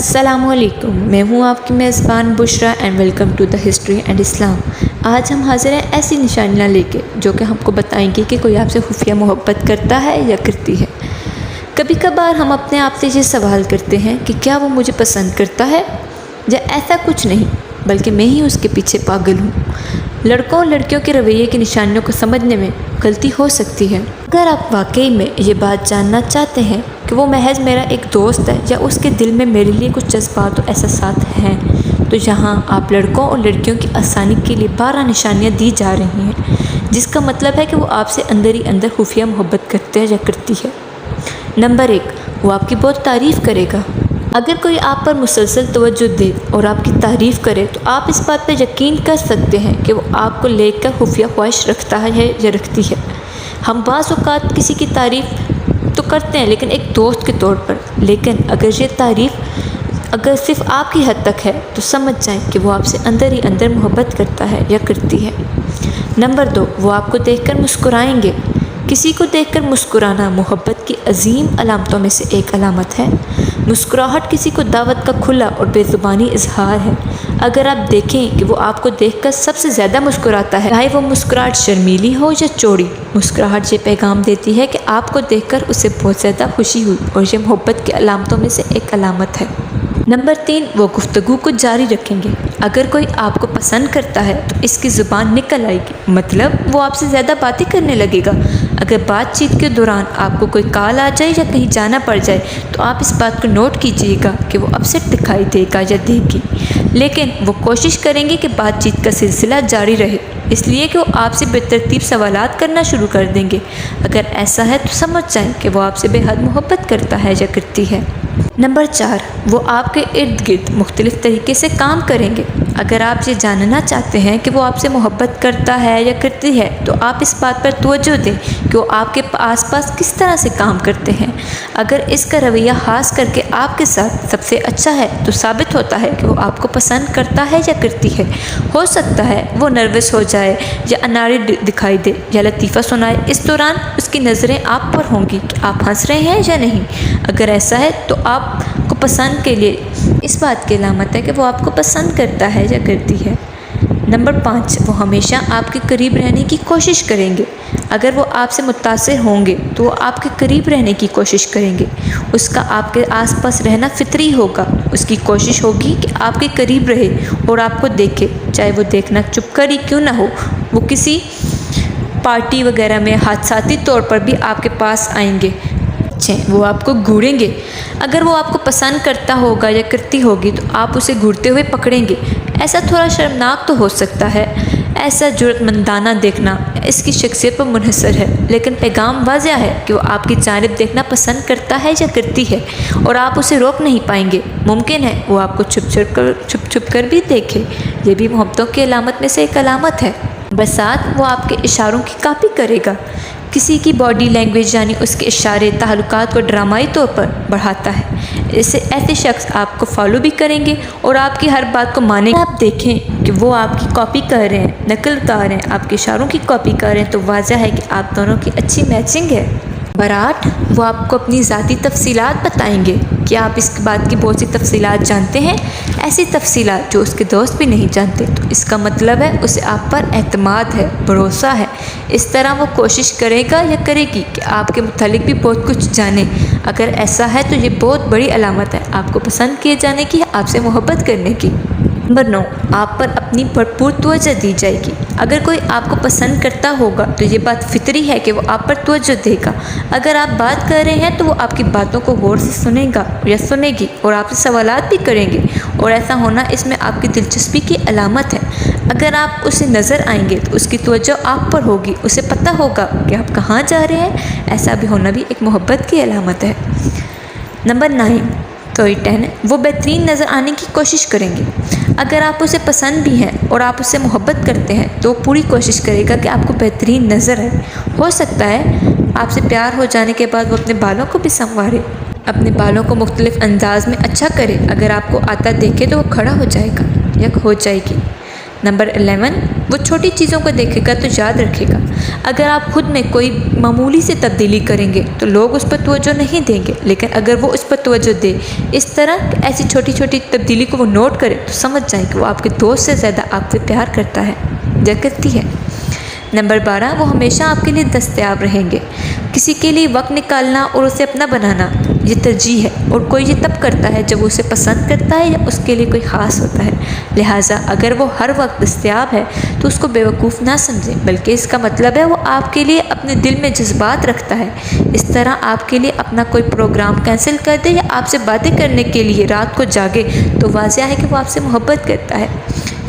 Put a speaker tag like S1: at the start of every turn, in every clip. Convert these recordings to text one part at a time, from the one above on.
S1: السلام علیکم، میں ہوں آپ کی میزبان Bushra and welcome to the history and Islam. آج ہم حاضر ہیں ایسی نشانیاں لے کے جو کہ ہم کو بتائیں گی کہ کوئی آپ سے خفیہ محبت کرتا ہے یا کرتی ہے۔ کبھی کبھار ہم اپنے آپ سے یہ سوال کرتے ہیں کہ کیا وہ مجھے پسند کرتا ہے، یا ایسا کچھ نہیں بلکہ میں ہی اس کے پیچھے پاگل ہوں۔ لڑکوں اور لڑکیوں کے رویے کی نشانیوں کو سمجھنے میں غلطی ہو سکتی ہے۔ اگر آپ واقعی میں یہ بات جاننا چاہتے ہیں کہ وہ محض میرا ایک دوست ہے یا اس کے دل میں میرے لیے کچھ جذبات و احساسات ہیں، تو یہاں آپ لڑکوں اور لڑکیوں کی آسانی کے لیے 12 نشانیاں دی جا رہی ہیں، جس کا مطلب ہے کہ وہ آپ سے اندر ہی اندر خفیہ محبت کرتے ہیں یا کرتی ہے۔ نمبر 1، وہ آپ کی بہت تعریف کرے گا۔ اگر کوئی آپ پر مسلسل توجہ دے اور آپ کی تعریف کرے تو آپ اس بات پر یقین کر سکتے ہیں کہ وہ آپ کو لے کر خفیہ خواہش رکھتا ہے یا رکھتی ہے۔ ہم بعض اوقات کسی کی تعریف تو کرتے ہیں لیکن ایک دوست کے طور پر، لیکن اگر یہ تعریف اگر صرف آپ کی حد تک ہے تو سمجھ جائیں کہ وہ آپ سے اندر ہی اندر محبت کرتا ہے یا کرتی ہے۔ نمبر 2، وہ آپ کو دیکھ کر مسکرائیں گے۔ کسی کو دیکھ کر مسکرانا محبت کی عظیم علامتوں میں سے ایک علامت ہے۔ مسکراہٹ کسی کو دعوت کا کھلا اور بے زبانی اظہار ہے۔ اگر آپ دیکھیں کہ وہ آپ کو دیکھ کر سب سے زیادہ مسکراتا ہے، چاہے وہ مسکراہٹ شرمیلی ہو یا چوڑی، مسکراہٹ یہ پیغام دیتی ہے کہ آپ کو دیکھ کر اسے بہت زیادہ خوشی ہوئی اور یہ محبت کی علامتوں میں سے ایک علامت ہے۔ نمبر 3، وہ گفتگو کو جاری رکھیں گے۔ اگر کوئی آپ کو پسند کرتا ہے تو اس کی زبان نکل آئے گی، مطلب وہ آپ سے زیادہ باتیں کرنے لگے گا۔ اگر بات چیت کے دوران آپ کو کوئی کال آ جائے یا کہیں جانا پڑ جائے تو آپ اس بات کو نوٹ کیجئے گا کہ وہ اپ سیٹ دکھائی دے گا یا دے گی، لیکن وہ کوشش کریں گے کہ بات چیت کا سلسلہ جاری رہے، اس لیے کہ وہ آپ سے بے ترتیب سوالات کرنا شروع کر دیں گے۔ اگر ایسا ہے تو سمجھ جائیں کہ وہ آپ سے بے حد محبت کرتا ہے یا کرتی ہے۔ نمبر 4، وہ آپ کے ارد گرد مختلف طریقے سے کام کریں گے۔ اگر آپ یہ جاننا چاہتے ہیں کہ وہ آپ سے محبت کرتا ہے یا کرتی ہے تو آپ اس بات پر توجہ دیں کہ وہ آپ کے آس پاس کس طرح سے کام کرتے ہیں۔ اگر اس کا رویہ خاص کر کے آپ کے ساتھ سب سے اچھا ہے تو ثابت ہوتا ہے کہ وہ آپ کو پسند کرتا ہے یا کرتی ہے۔ ہو سکتا ہے وہ نروس ہو جائے یا اناڑی دکھائی دے یا لطیفہ سنائے، اس دوران اس کی نظریں آپ پر ہوں گی کہ آپ ہنس رہے ہیں یا نہیں۔ اگر ایسا ہے تو آپ کو پسند کے لیے اس بات کی علامت ہے کہ وہ آپ کو پسند کرتا ہے یا کرتی ہے۔ نمبر 5، وہ ہمیشہ آپ کے قریب رہنے کی کوشش کریں گے۔ اگر وہ آپ سے متاثر ہوں گے تو وہ آپ کے قریب رہنے کی کوشش کریں گے۔ اس کا آپ کے آس پاس رہنا فطری ہوگا۔ اس کی کوشش ہوگی کہ آپ کے قریب رہے اور آپ کو دیکھے، چاہے وہ دیکھنا چھپ کر ہی کیوں نہ ہو۔ وہ کسی پارٹی وغیرہ میں حادثاتی طور پر بھی آپ کے پاس آئیں گے، وہ آپ کو گھوریں گے۔ اگر وہ آپ کو پسند کرتا ہوگا یا کرتی ہوگی تو آپ اسے گھورتے ہوئے پکڑیں گے۔ ایسا تھوڑا شرمناک تو ہو سکتا ہے۔ ایسا جرأت مندانہ دیکھنا اس کی شخصیت پر منحصر ہے، لیکن پیغام واضح ہے کہ وہ آپ کی جانب دیکھنا پسند کرتا ہے یا کرتی ہے اور آپ اسے روک نہیں پائیں گے۔ ممکن ہے وہ آپ کو چھپ کر بھی دیکھے، یہ بھی محبتوں کی علامت میں سے ایک علامت ہے۔ بسات وہ آپ کے اشاروں کی کاپی کرے گا۔ کسی کی باڈی لینگویج یعنی اس کے اشارے تعلقات کو ڈرامائی طور پر بڑھاتا ہے۔ ایسے شخص آپ کو فالو بھی کریں گے اور آپ کی ہر بات کو مانیں گے۔ آپ دیکھیں کہ وہ آپ کی کاپی کر رہے ہیں، نقل اتار رہے ہیں، آپ کے اشاروں کی کاپی کر رہے ہیں، تو واضح ہے کہ آپ دونوں کی اچھی میچنگ ہے۔ نمبر 8، وہ آپ کو اپنی ذاتی تفصیلات بتائیں گے۔ کیا آپ اس بات کی بہت سی تفصیلات جانتے ہیں؟ ایسی تفصیلات جو اس کے دوست بھی نہیں جانتے، تو اس کا مطلب ہے اسے آپ پر اعتماد ہے، بھروسہ ہے۔ اس طرح وہ کوشش کرے گا یا کرے گی کہ آپ کے متعلق بھی بہت کچھ جانے۔ اگر ایسا ہے تو یہ بہت بڑی علامت ہے آپ کو پسند کیے جانے کی، آپ سے محبت کرنے کی۔ نمبر 9، آپ پر اپنی بھرپور توجہ دی جائے گی۔ اگر کوئی آپ کو پسند کرتا ہوگا تو یہ بات فطری ہے کہ وہ آپ پر توجہ دے گا۔ اگر آپ بات کر رہے ہیں تو وہ آپ کی باتوں کو غور سے سنے گا یا سنے گی اور آپ سے سوالات بھی کریں گے، اور ایسا ہونا اس میں آپ کی دلچسپی کی علامت ہے۔ اگر آپ اسے نظر آئیں گے تو اس کی توجہ آپ پر ہوگی، اسے پتہ ہوگا کہ آپ کہاں جا رہے ہیں۔ ایسا بھی ہونا بھی ایک محبت کی علامت ہے۔ نمبر 9، کوئی 10، وہ بہترین نظر آنے کی کوشش کریں گے۔ اگر آپ اسے پسند بھی ہیں اور آپ اس سے محبت کرتے ہیں تو وہ پوری کوشش کرے گا کہ آپ کو بہترین نظر آئے۔ ہو سکتا ہے آپ سے پیار ہو جانے کے بعد وہ اپنے بالوں کو بھی سنوارے، اپنے بالوں کو مختلف انداز میں اچھا کرے۔ اگر آپ کو آتا دیکھے تو وہ کھڑا ہو جائے گا یا ہو جائے گی۔ نمبر 11، وہ چھوٹی چیزوں کو دیکھے گا تو یاد رکھے گا۔ اگر آپ خود میں کوئی معمولی سے تبدیلی کریں گے تو لوگ اس پر توجہ نہیں دیں گے، لیکن اگر وہ اس پر توجہ دے، اس طرح ایسی چھوٹی چھوٹی تبدیلی کو وہ نوٹ کرے تو سمجھ جائیں کہ وہ آپ کے دوست سے زیادہ آپ سے پیار کرتا ہے یا کرتی ہے۔ نمبر 12، وہ ہمیشہ آپ کے لیے دستیاب رہیں گے۔ کسی کے لیے وقت نکالنا اور اسے اپنا بنانا یہ ترجیح ہے، اور کوئی یہ تب کرتا ہے جب وہ اسے پسند کرتا ہے یا اس کے لیے کوئی خاص ہوتا ہے۔ لہٰذا اگر وہ ہر وقت دستیاب ہے تو اس کو بیوقوف نہ سمجھیں، بلکہ اس کا مطلب ہے وہ آپ کے لیے اپنے دل میں جذبات رکھتا ہے۔ اس طرح آپ کے لیے اپنا کوئی پروگرام کینسل کر دے یا آپ سے باتیں کرنے کے لیے رات کو جاگے تو واضح ہے کہ وہ آپ سے محبت کرتا ہے۔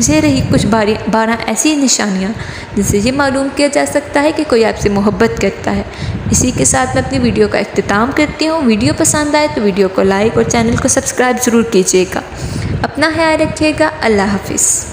S1: یہ رہی کچھ 12 ایسی نشانیاں جن سے یہ معلوم کیا جا سکتا ہے کہ کوئی آپ سے محبت کرتا ہے۔ اسی کے ساتھ میں اپنی ویڈیو کا اختتام کرتی ہوں۔ ویڈیو پسند آئے تو ویڈیو کو لائک اور چینل کو سبسکرائب ضرور کیجیے گا۔ اپنا خیال رکھیے گا۔ اللہ حافظ۔